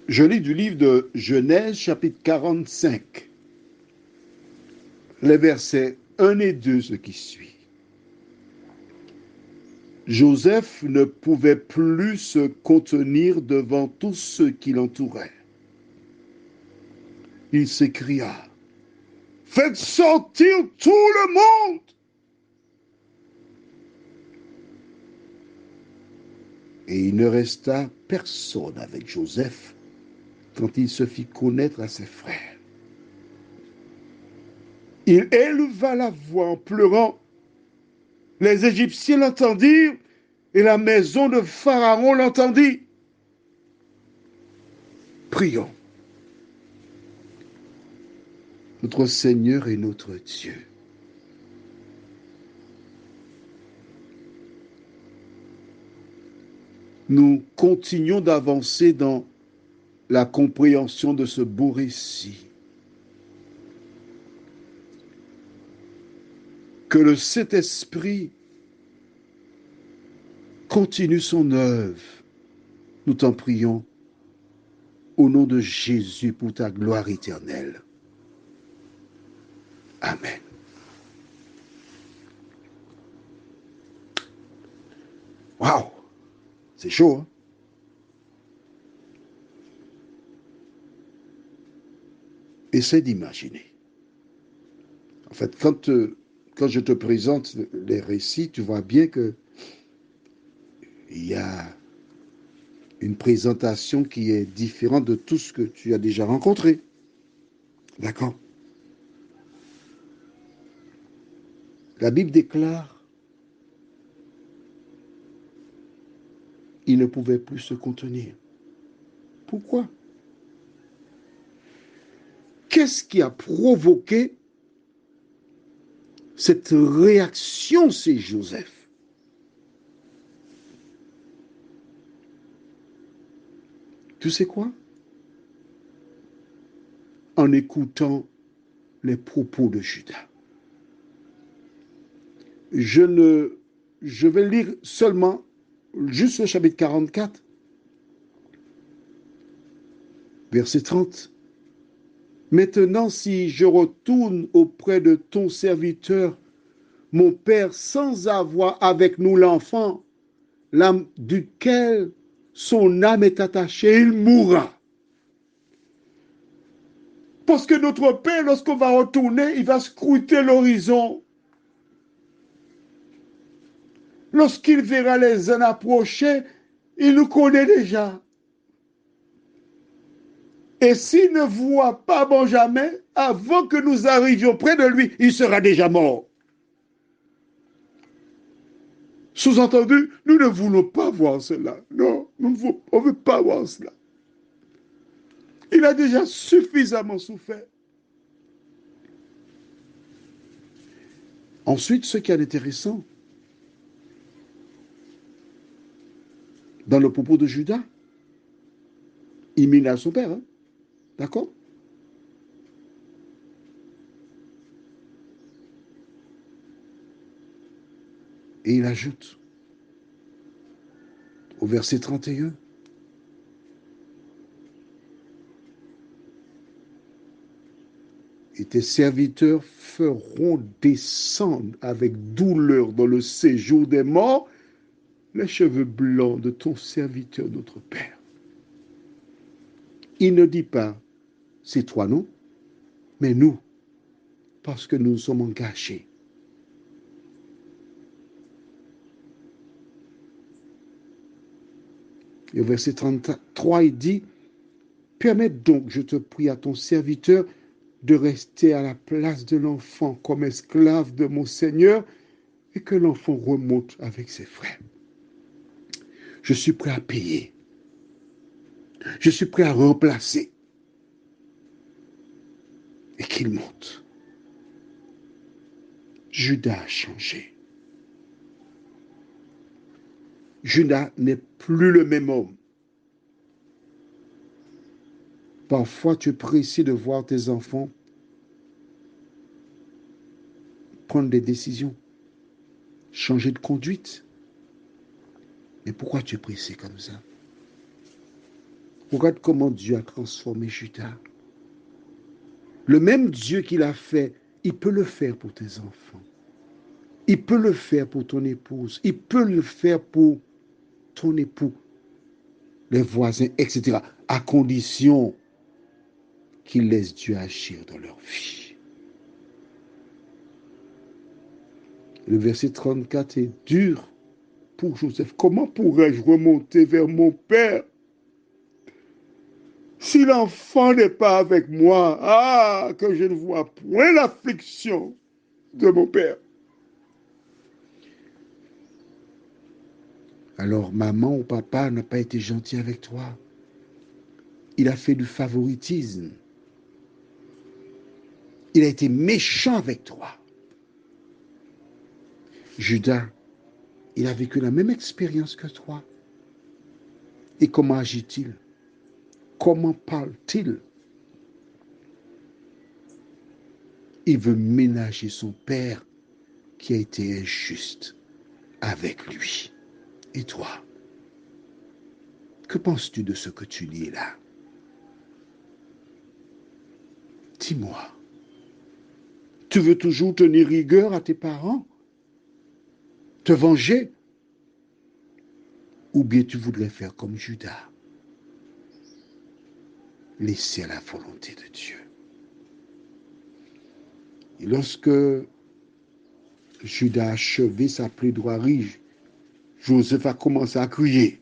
Je lis du livre de Genèse, chapitre 45, les versets 1 et 2, ce qui suit. Joseph ne pouvait plus se contenir devant tous ceux qui l'entouraient. Il s'écria: faites sortir tout le monde! Et il ne resta personne avec Joseph quand il se fit connaître à ses frères. Il éleva la voix en pleurant. Les Égyptiens l'entendirent et la maison de Pharaon l'entendit. Prions. Notre Seigneur et notre Dieu, nous continuons d'avancer dans la compréhension de ce beau récit. Que le Saint-Esprit continue son œuvre. Nous t'en prions au nom de Jésus pour ta gloire éternelle. Amen. Waouh! C'est chaud, hein? Essaie d'imaginer. En fait, quand je te présente les récits, tu vois bien que il y a une présentation qui est différente de tout ce que tu as déjà rencontré. D'accord? La Bible déclare: il ne pouvait plus se contenir. Pourquoi? Qu'est-ce qui a provoqué cette réaction chez Joseph? Tu sais quoi? En écoutant les propos de Judas. Je vais lire seulement juste le chapitre 44, verset 30. Maintenant, si je retourne auprès de ton serviteur, mon père, sans avoir avec nous l'enfant, l'âme duquel son âme est attachée, il mourra. Parce que notre père, lorsqu'on va retourner, il va scruter l'horizon. Lorsqu'il verra les uns approcher, il nous connaît déjà. Et s'il ne voit pas Benjamin, avant que nous arrivions près de lui, il sera déjà mort. Sous-entendu, nous ne voulons pas voir cela. Non, on ne veut pas voir cela. Il a déjà suffisamment souffert. Ensuite, ce qui est intéressant, dans le propos de Judas, il mine à son père. Hein? D'accord? Et il ajoute, au verset 31, et tes serviteurs feront descendre avec douleur dans le séjour des morts les cheveux blancs de ton serviteur, notre Père. Il ne dit pas, c'est toi, non, mais nous, parce que nous sommes engagés. Et au verset 33, il dit, permets donc, je te prie, à ton serviteur de rester à la place de l'enfant comme esclave de mon Seigneur et que l'enfant remonte avec ses frères. Je suis prêt à payer. Je suis prêt à remplacer. Et qu'il monte. Judas a changé. Judas n'est plus le même homme. Parfois, tu es pressé de voir tes enfants prendre des décisions, changer de conduite. Mais pourquoi tu es pressé comme ça? Regarde comment Dieu a transformé Judas. Le même Dieu qui l'a fait, il peut le faire pour tes enfants. Il peut le faire pour ton épouse. Il peut le faire pour ton époux, les voisins, etc. À condition qu'ils laissent Dieu agir dans leur vie. Le verset 34 est dur pour Joseph. Comment pourrais-je remonter vers mon père si l'enfant n'est pas avec moi? Ah, que je ne vois point l'affliction de mon père. Alors, maman ou papa n'a pas été gentil avec toi. Il a fait du favoritisme. Il a été méchant avec toi. Judas, il a vécu la même expérience que toi. Et comment agit-il? Comment parle-t-il? Il veut ménager son père qui a été injuste avec lui. Et toi, que penses-tu de ce que tu lis là? Dis-moi, tu veux toujours tenir rigueur à tes parents? Te venger? Ou bien tu voudrais faire comme Judas? Laisser à la volonté de Dieu. Et lorsque Judas a achevé sa plaidoirie, Joseph a commencé à crier.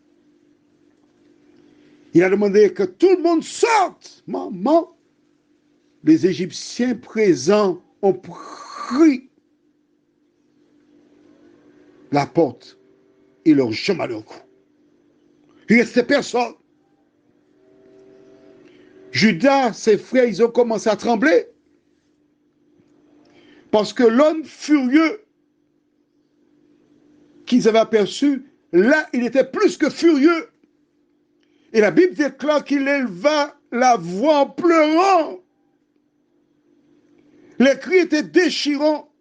Il a demandé que tout le monde sorte. Maman, les Égyptiens présents ont pris la porte et leur jambe à leur cou. Il ne restait personne. Judas, ses frères, ils ont commencé à trembler. Parce que l'homme furieux qu'ils avaient aperçu, là, il était plus que furieux. Et la Bible déclare qu'il éleva la voix en pleurant. Les cris étaient déchirants.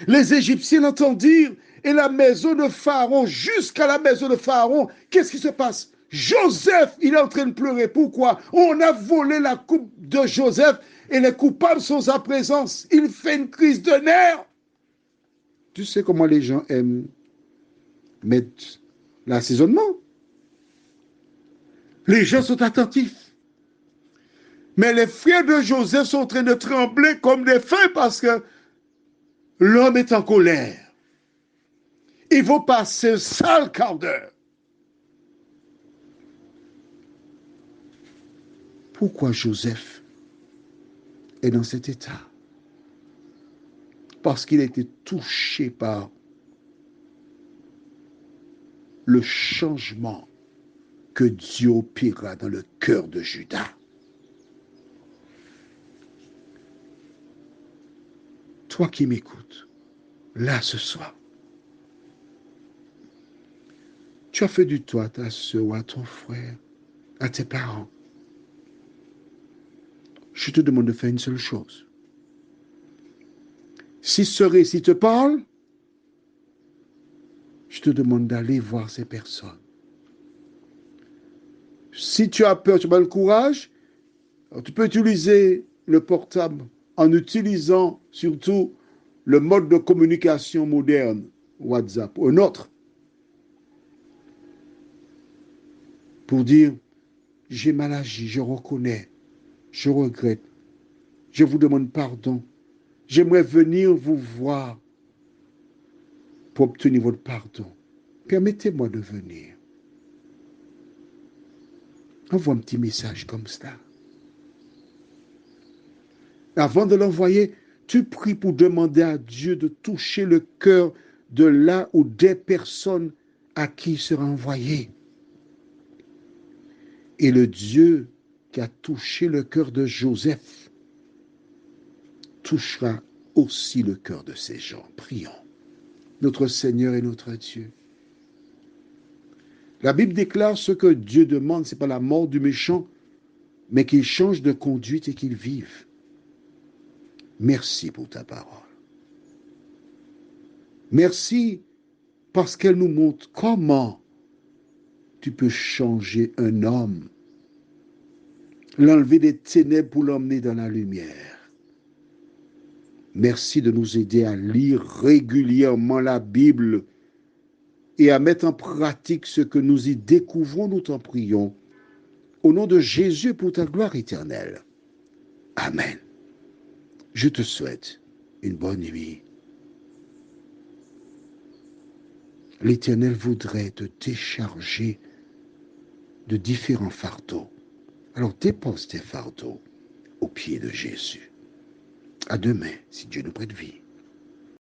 Les Égyptiens l'entendirent et la maison de Pharaon, jusqu'à la maison de Pharaon, qu'est-ce qui se passe? Joseph, il est en train de pleurer. Pourquoi? On a volé la coupe de Joseph et les coupables sont sa présence. Il fait une crise de nerfs. Tu sais comment les gens aiment mettre l'assaisonnement? Les gens sont attentifs. Mais les frères de Joseph sont en train de trembler comme des feuilles parce que l'homme est en colère. Il faut passer un sale quart d'heure. Pourquoi Joseph est dans cet état? Parce qu'il a été touché par le changement que Dieu opéra dans le cœur de Judas. Toi qui m'écoutes, là ce soir, tu as fait du tort à ta soeur, à ton frère, à tes parents. Je te demande de faire une seule chose. Si ce récit te parle, je te demande d'aller voir ces personnes. Si tu as peur, tu n'as pas le courage, tu peux utiliser le portable en utilisant surtout le mode de communication moderne, WhatsApp, ou un autre, pour dire, j'ai mal agi, je reconnais, je regrette, je vous demande pardon, j'aimerais venir vous voir pour obtenir votre pardon. Permettez-moi de venir. Envoie un petit message comme ça. Avant de l'envoyer, tu pries pour demander à Dieu de toucher le cœur de là ou des personnes à qui il sera envoyé. Et le Dieu qui a touché le cœur de Joseph touchera aussi le cœur de ces gens. Prions. Notre Seigneur et notre Dieu. La Bible déclare ce que Dieu demande, ce n'est pas la mort du méchant, mais qu'il change de conduite et qu'il vive. Merci pour ta parole. Merci parce qu'elle nous montre comment tu peux changer un homme l'enlever des ténèbres pour l'emmener dans la lumière. Merci de nous aider à lire régulièrement la Bible et à mettre en pratique ce que nous y découvrons, nous t'en prions. Au nom de Jésus pour ta gloire éternelle. Amen. Je te souhaite une bonne nuit. L'Éternel voudrait te décharger de différents fardeaux. Alors dépose tes fardeaux aux pieds de Jésus. À demain, si Dieu nous prête vie.